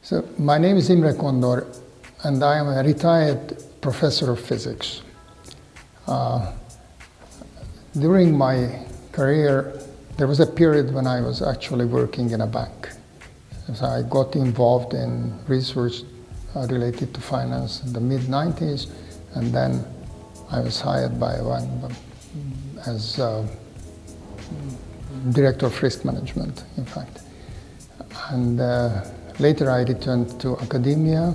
So my name is Imre Kondor, and I am a retired professor of physics. During my career, there was a period when I was actually working in a bank. So I got involved in research related to finance in the mid-90s, and then I was hired by one as director of risk management, in fact. And later I returned to academia,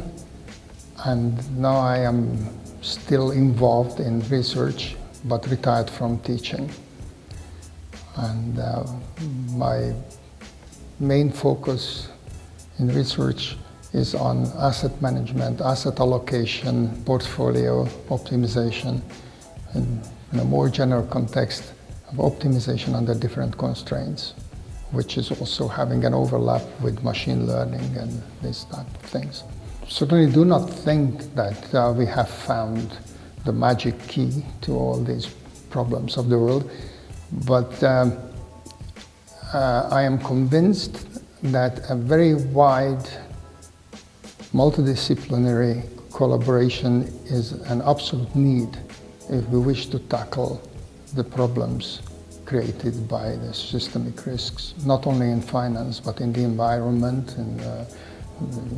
and now I am still involved in research, but retired from teaching. And my main focus in research is on asset management, asset allocation, portfolio optimization, and in a more general context of optimization under different constraints, which is also having an overlap with machine learning and these type of things. Certainly do not think that we have found the magic key to all these problems of the world, but I am convinced that a very wide multidisciplinary collaboration is an absolute need if we wish to tackle the problems created by the systemic risks, not only in finance, but in the environment, in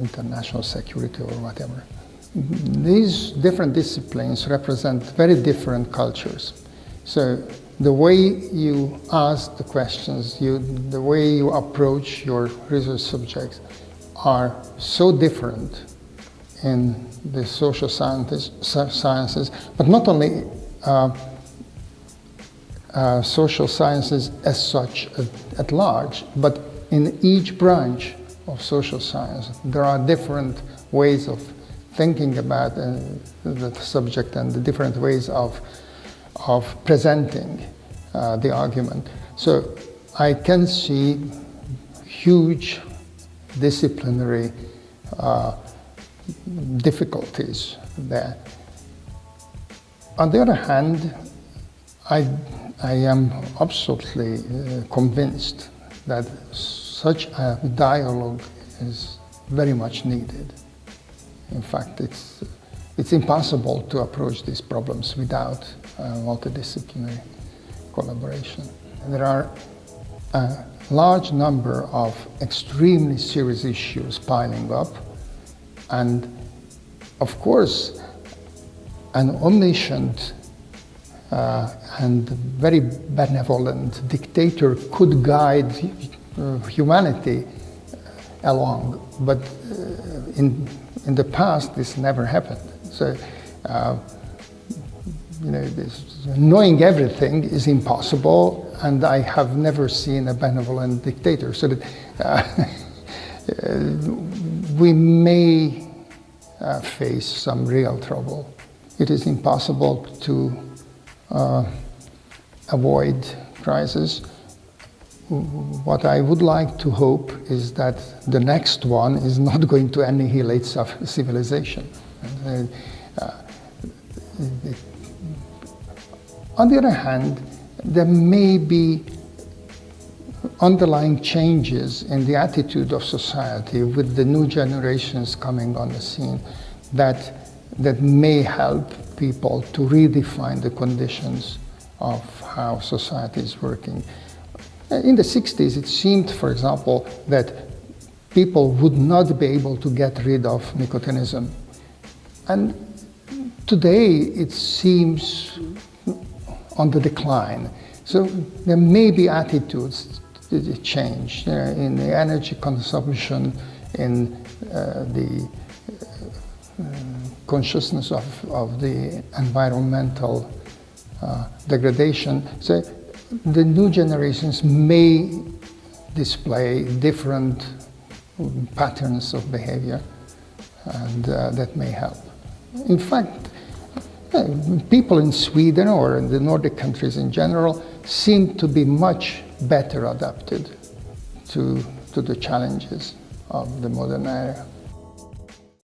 international security or whatever. These different disciplines represent very different cultures. So the way you ask the questions, the way you approach your research subjects are so different in the social sciences, but not only social sciences as such at large, but in each branch of social science there are different ways of thinking about the subject and the different ways of presenting the argument. So I can see huge disciplinary difficulties there. On the other hand, I am absolutely convinced that such a dialogue is very much needed. In fact, it's impossible to approach these problems without multidisciplinary collaboration. There are a large number of extremely serious issues piling up, and of course an omniscient and very benevolent dictator could guide humanity along, but in the past this never happened. So knowing everything is impossible, and I have never seen a benevolent dictator. So that we may face some real trouble. It is impossible to avoid crisis. What I would like to hope is that the next one is not going to annihilate civilization. On the other hand, there may be underlying changes in the attitude of society with the new generations coming on the scene that may help people to redefine the conditions of how society is working. In the 60s, it seemed, for example, that people would not be able to get rid of nicotinism. And today, it seems on the decline. So there may be attitudes that change in the energy consumption, in the consciousness of the environmental degradation. So the new generations may display different patterns of behavior, and that may help. In fact, people in Sweden or in the Nordic countries in general seem to be much better adapted to the challenges of the modern era.